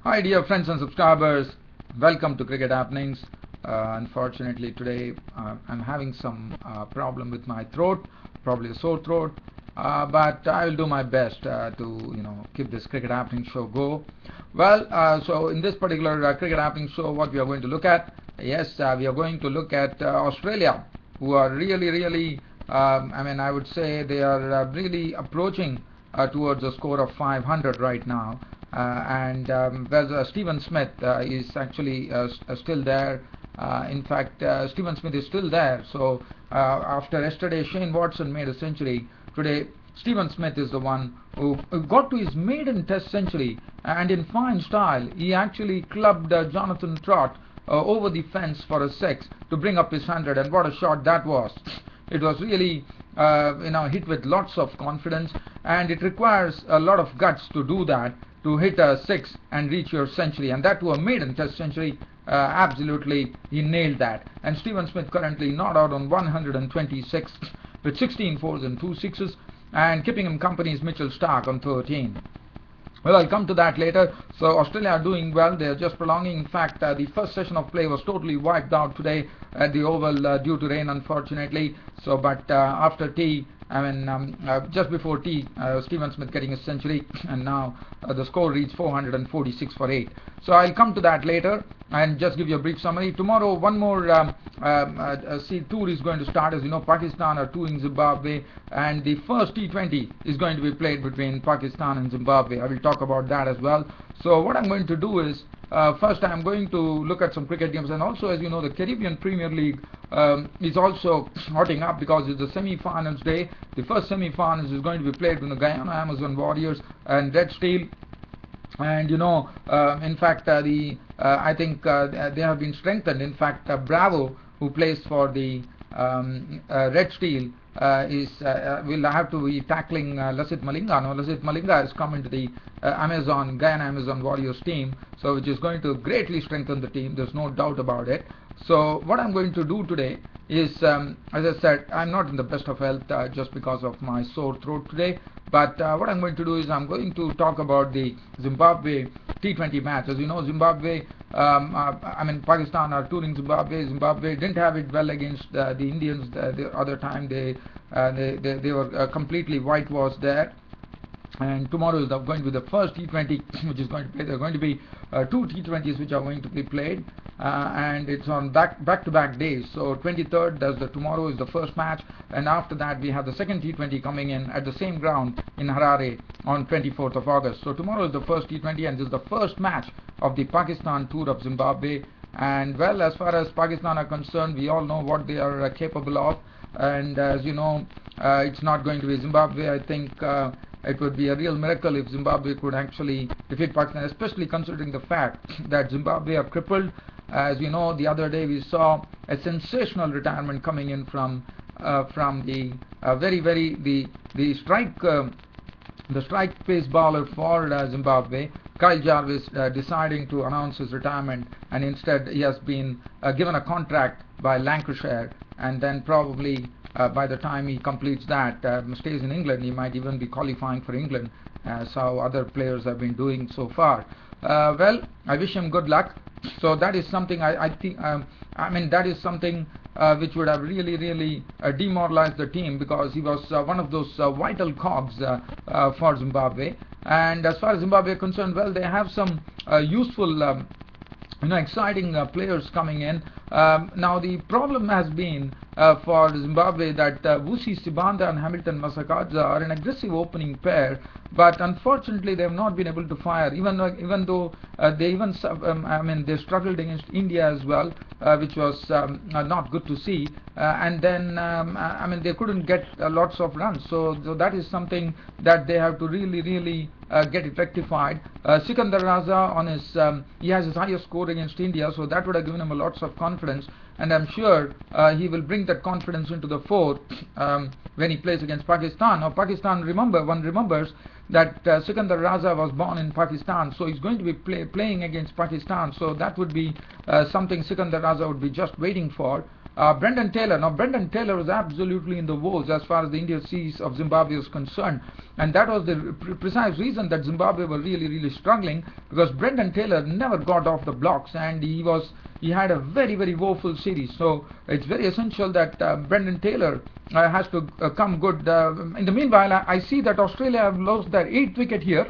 Hi dear friends and subscribers, welcome to Cricket Happenings. Unfortunately today I'm having some problem with my throat, probably a sore throat, but I will do my best to keep this Cricket Happening show go. Well, so in this particular Cricket Happening show, what we are going to look at, yes, we are going to look at Australia, who are really, I would say they are really approaching towards a score of 500 right now. Stephen Smith is actually still there. In fact, Stephen Smith is still there. So after yesterday, Shane Watson made a century. Today, Stephen Smith is the one who got to his maiden Test century, and in fine style, he actually clubbed Jonathan Trott over the fence for a six to bring up his 100. And what a shot that was! It was really hit with lots of confidence, and it requires a lot of guts to do that, to hit a six and reach your century, and that to a maiden Test century. Absolutely, he nailed that. And Stephen Smith currently not out on 126 with 16 fours and 2 sixes, and keeping him company is Mitchell Starc on 13. Well, I'll come to that later. So Australia are doing well. They're just prolonging. In fact, the first session of play was totally wiped out today at the Oval due to rain, unfortunately. So, but after tea, just before tea, Stephen Smith getting a century, and now the score reads 446 for 8. So I'll come to that later and just give you a brief summary. Tomorrow, one more tour is going to start. As you know, Pakistan are touring Zimbabwe, and the first T20 is going to be played between Pakistan and Zimbabwe. I will talk about that as well. So what I'm going to do is, first I'm going to look at some cricket games, and also, as you know, the Caribbean Premier League is also hotting up because it's the semi-finals day. The first semi-finals is going to be played with the Guyana Amazon Warriors and Red Steel. And in fact, I think they have been strengthened. In fact, Bravo, who plays for the Red Steel, will have to be tackling Lasith Malinga. Now, Lasith Malinga has come into the Guyana Amazon Warriors team, so which is going to greatly strengthen the team. There's no doubt about it. So what I'm going to do today is, as I said, I'm not in the best of health just because of my sore throat today. But what I'm going to do is I'm going to talk about the Zimbabwe T20 match. As you know, Zimbabwe, Pakistan are touring Zimbabwe. Zimbabwe didn't have it well against the Indians the other time. They were completely whitewashed there. And tomorrow is going to be the first T20 which is going to play. There are going to be two T20s which are going to be played, and it's on back-to-back days. So 23rd, tomorrow is the first match, and after that we have the second T20 coming in at the same ground in Harare on 24th of August. So tomorrow is the first T20, and this is the first match of the Pakistan tour of Zimbabwe. And well, as far as Pakistan are concerned, we all know what they are capable of, and as you know, it's not going to be Zimbabwe. I think it would be a real miracle if Zimbabwe could actually defeat Pakistan, especially considering the fact that Zimbabwe are crippled. As you know, the other day we saw a sensational retirement coming in from the strike pace bowler for Zimbabwe, Kyle Jarvis, deciding to announce his retirement, and instead he has been given a contract by Lancashire, and then probably by the time he completes that, stays in England, he might even be qualifying for England, as how other players have been doing so far. Well, I wish him good luck. So that is something I think, that is something which would have really demoralized the team, because he was one of those vital cogs for Zimbabwe. And as far as Zimbabwe are concerned, well, they have some useful exciting players coming in. Now the problem has been for Zimbabwe that Vusi Sibanda and Hamilton Masakadza are an aggressive opening pair, but unfortunately they have not been able to fire, even though they struggled against India as well, which was not good to see, and then they couldn't get lots of runs, so that is something that they have to really get it rectified. Sikandar Raza on his he has his highest score against India, so that would have given him lots of confidence, and I'm sure he will bring that confidence into the fourth when he plays against Pakistan. Now Pakistan, one remembers that Sikandar Raza was born in Pakistan, so he's going to be playing against Pakistan, so that would be something Sikandar Raza would be just waiting for. Brendan Taylor. Now Brendan Taylor was absolutely in the woes as far as the India series of Zimbabwe is concerned, and that was the precise reason that Zimbabwe were really struggling, because Brendan Taylor never got off the blocks, and he had a very woeful series. So it's very essential that Brendan Taylor has to come good. In the meanwhile, I see that Australia have lost their 8th wicket here.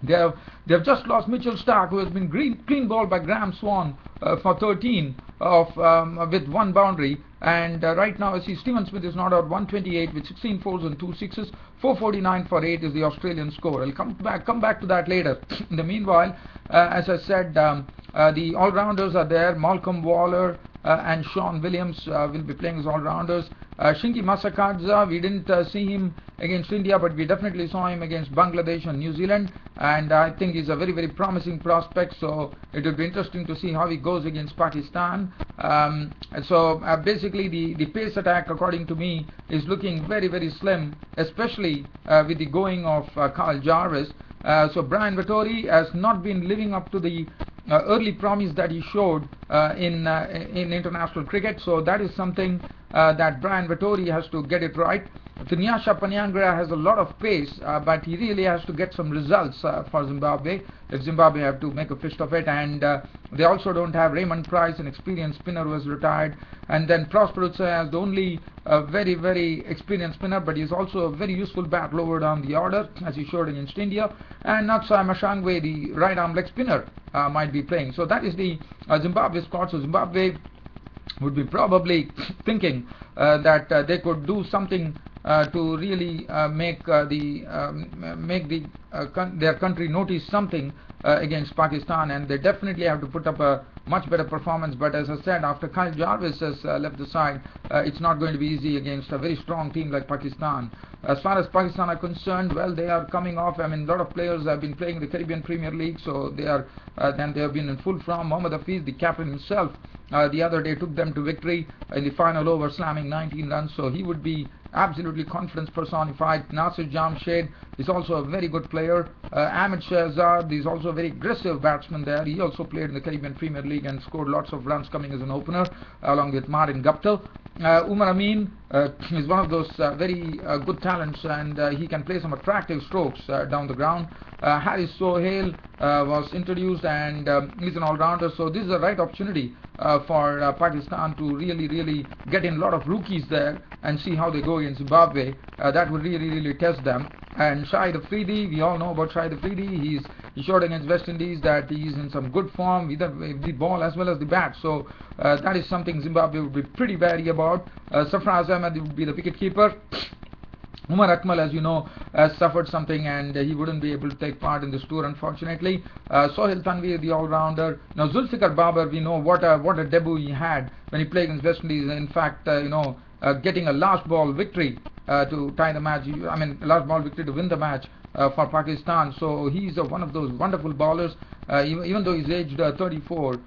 They have just lost Mitchell Starc, who has been clean bowled by Graham Swan for 13 with 1 boundary, and right now I see Stephen Smith is not out, 128 with 16 fours and 2 sixes, 449 for 8 is the Australian score. I'll come back to that later. In the meanwhile, as I said, the all-rounders are there. Malcolm Waller and Sean Williams will be playing as all-rounders. Shingi Masakadza, we didn't see him against India, but we definitely saw him against Bangladesh and New Zealand, and I think he's a very promising prospect, so it will be interesting to see how he goes against Pakistan. So basically the pace attack, according to me, is looking very slim, especially with the going of Kyle Jarvis. So Brian Vettori has not been living up to the early promise that he showed in international cricket, so that is something that Brian Vettori has to get it right. Tunyasha Panyangra has a lot of pace, but he really has to get some results for Zimbabwe if Zimbabwe have to make a fist of it. And they also don't have Raymond Price, an experienced spinner who has retired, and then Prosper Utsav has the only very experienced spinner, but he's also a very useful bat lower down the order, as he showed against India. And Natsai Mashangwe, the right arm leg spinner, might be playing. So that is the Zimbabwe squad. So Zimbabwe would be probably thinking that they could do something to really make their country notice something against Pakistan, and they definitely have to put up a much better performance. But as I said, after Kyle Jarvis has left the side, it's not going to be easy against a very strong team like Pakistan. As far as Pakistan are concerned, well, they are coming off. I mean, a lot of players have been playing the Caribbean Premier League, so they have been in full form. Mohammad Hafiz, the captain himself, the other day took them to victory in the final over, slamming 19 runs, so he would be absolutely confidence personified. Nasir Jamshed is also a very good player. Ahmed Shahzad is also a very aggressive batsman there. He also played in the Caribbean Premier League and scored lots of runs coming as an opener, along with Martin Guptill. Umar Amin is one of those very good talents, and he can play some attractive strokes down the ground. Haris Sohail was introduced, and he's an all-rounder, so this is the right opportunity for Pakistan to really get in a lot of rookies there and see how they go against Zimbabwe. That would really test them. And Shahid Afridi, we all know about Shahid Afridi. He showed against West Indies that he's in some good form, either the ball as well as the bat. So that is something Zimbabwe would be pretty wary about. Sarfraz Ahmed would be the wicketkeeper. Umar Akmal, as you know, has suffered something, and he wouldn't be able to take part in this tour, unfortunately. Sohail Tanvir, the all-rounder. Now Zulfikar Babar, we know what a debut he had when he played against West Indies. In fact, getting a last ball victory to tie the match. I mean, last ball victory to win the match for Pakistan. So he's one of those wonderful bowlers. Even though he's aged 34,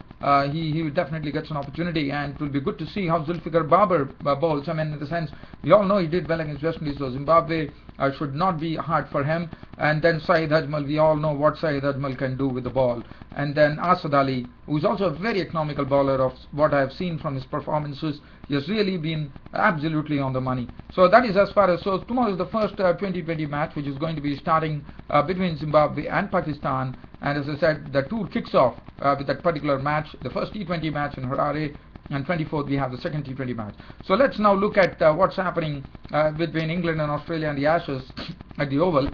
he definitely gets an opportunity, and it will be good to see how Zulfikar Babar bowls. I mean, in the sense, we all know he did well against West Indies, so Zimbabwe should not be hard for him. And then Saeed Ajmal, we all know what Saeed Ajmal can do with the ball. And then Asad Ali, who is also a very economical bowler. Of what I have seen from his performances, he has really been absolutely on the money. So that is as far as, so tomorrow is the first 2020 match, which is going to be starting between Zimbabwe and Pakistan. And as I said, the tour kicks off with that particular match, the first T20 match in Harare, and 24th we have the second T20 match. So let's now look at what's happening between England and Australia and the Ashes at the Oval.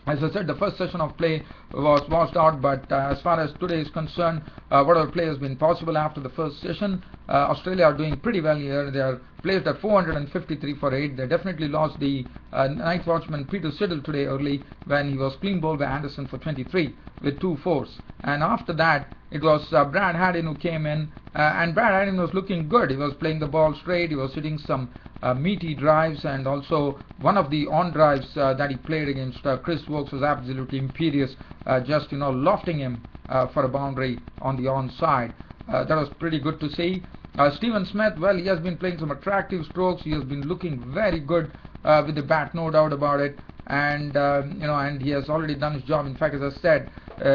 As I said, the first session of play was washed out, but as far as today is concerned, whatever play has been possible after the first session, Australia are doing pretty well here. They are placed at 453 for 8. They definitely lost the ninth watchman Peter Siddle today early, when he was clean bowled by Anderson for 23 with 2 fours. And after that, it was Brad Haddin who came in, and Brad Haddin was looking good. He was playing the ball straight, he was hitting some meaty drives, and also one of the on drives that he played against Chris Woakes was absolutely imperious, just lofting him for a boundary on the on side. That was pretty good to see. Stephen Smith, well, he has been playing some attractive strokes. He has been looking very good with the bat, no doubt about it. And and he has already done his job. In fact, as I said,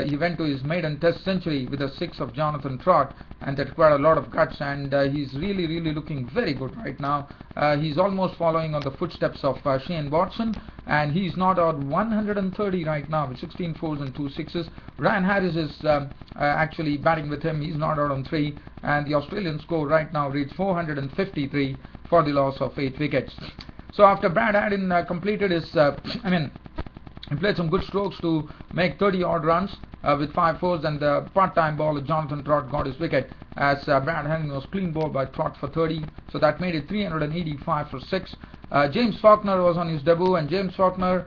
he went to his maiden Test century with a 6 of Jonathan Trott, and that required a lot of guts, and he's really looking very good right now. He's almost following on the footsteps of Shane Watson, and he's not out 130 right now with 16 fours and 2 sixes. Ryan Harris is actually batting with him. He's not out on 3, and the Australian score right now reads 453 for the loss of 8 wickets. So after Brad Haddin completed his, he played some good strokes to make 30 odd runs with 5 fours, and the part-time bowler Jonathan Trott got his wicket as Brad Haddin was clean bowled by Trott for 30, so that made it 385 for 6. James Faulkner was on his debut, and James Faulkner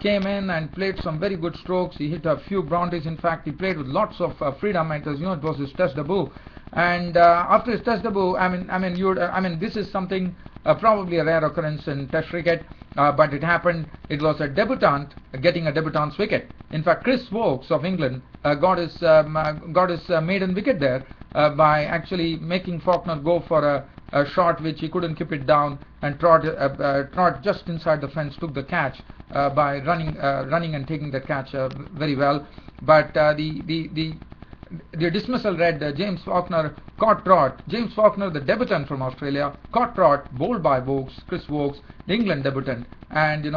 came in and played some very good strokes. He hit a few boundaries. In fact, he played with lots of freedom, and as you know, it was his test debut. And after his test debut, this is something probably a rare occurrence in Test cricket, but it happened. It was a debutant getting a debutant's wicket. In fact, Chris Woakes of England got his maiden wicket there by actually making Faulkner go for a shot which he couldn't keep it down, and Trott just inside the fence took the catch by running and taking the catch very well. But the dismissal read James Faulkner caught Trott. James Faulkner, the debutant from Australia, caught Trott, bowled by Woakes, Chris Woakes, the England debutant, and it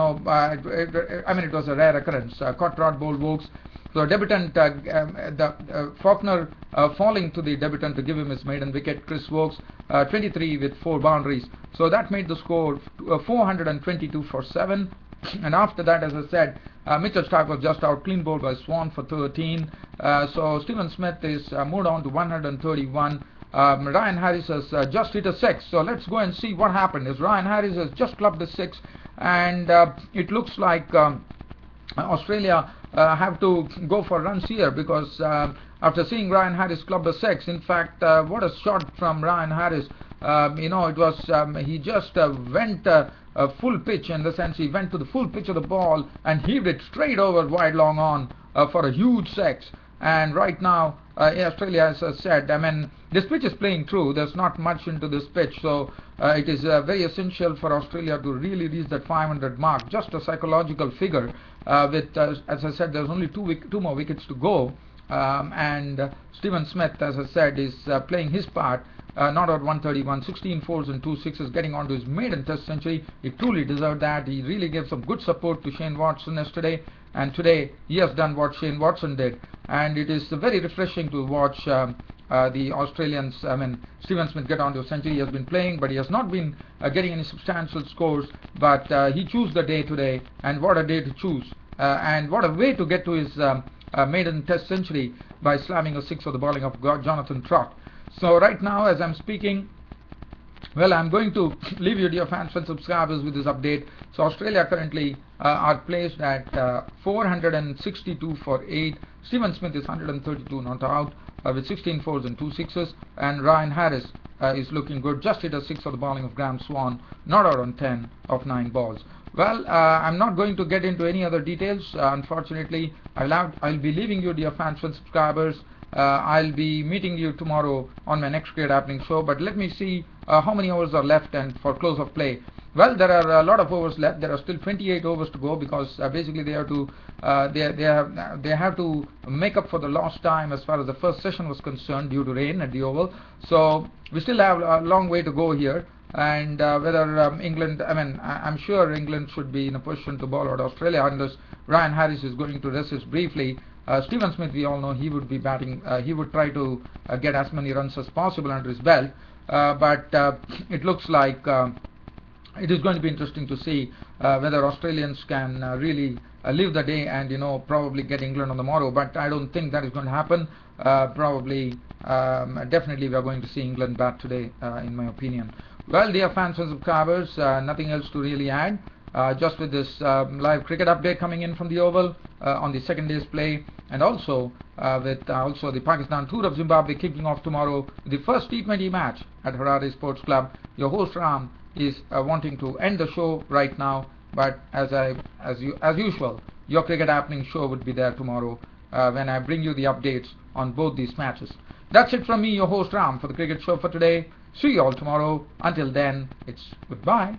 was a rare occurrence. Caught Trott, bowled Woakes. So debutant, Faulkner falling to the debutant to give him his maiden wicket. Chris Woakes 23 with 4 boundaries. So that made the score 422 for 7. And after that, as I said, Mitchell Starc was just out, clean bowled by Swan for 13. So Stephen Smith is moved on to 131. Ryan Harris has just hit a 6. So let's go and see what happened. As Ryan Harris has just clubbed a 6, and it looks like Australia have to go for runs here, because after seeing Ryan Harris club a 6, in fact, what a shot from Ryan Harris. It was he just went full pitch, in the sense he went to the full pitch of the ball and heaved it straight over wide long on for a huge 6. And right now Australia, as I said, this pitch is playing through. There's not much into this pitch, so it is very essential for Australia to really reach that 500 mark. Just a psychological figure. With as I said, there's only two more wickets to go, and Stephen Smith, as I said, is playing his part. Not out 131, 16 fours and 2 sixes, getting on to his maiden Test century. He truly deserved that. He really gave some good support to Shane Watson yesterday, and today he has done what Shane Watson did, and it is very refreshing to watch the Australians, Stephen Smith, get on to a century. He has been playing, but he has not been getting any substantial scores, but he chose the day today, and what a day to choose, and what a way to get to his maiden Test century, by slamming a 6 for the bowling of Jonathan Trott. So right now, as I'm speaking, well, I'm going to leave you, dear fans and subscribers, with this update. So Australia currently are placed at 462 for 8. Stephen Smith is 132 not out with 16 fours and 2 sixes, and Ryan Harris is looking good. Just hit a 6 for the bowling of Graham Swan, not out on 10 of 9 balls. Well, I'm not going to get into any other details. Unfortunately, I'll be leaving you, dear fans and subscribers. I'll be meeting you tomorrow on my next Cricket Happening show, but let me see how many overs are left and for close of play. Well, there are a lot of overs left. There are still 28 overs to go, because basically they have to they have to make up for the lost time as far as the first session was concerned due to rain at the Oval. So we still have a long way to go here, and whether England, I'm sure England should be in a position to bowl out Australia unless Ryan Harris is going to resist briefly. Stephen Smith, we all know, he would be batting. He would try to get as many runs as possible under his belt, but it looks like it is going to be interesting to see whether Australians can really live the day and probably get England on the morrow. But I don't think that is going to happen. Probably, definitely, we are going to see England bat today, in my opinion. Well, dear fans and subscribers, nothing else to really add. Just with this live cricket update coming in from the Oval on the second day's play, and also with the Pakistan tour of Zimbabwe kicking off tomorrow, the first T20 match at Harare Sports Club. Your host Ram is wanting to end the show right now, but as usual, your Cricket Happening show would be there tomorrow when I bring you the updates on both these matches. That's it from me, your host Ram, for the cricket show for today. See you all tomorrow. Until then, it's goodbye.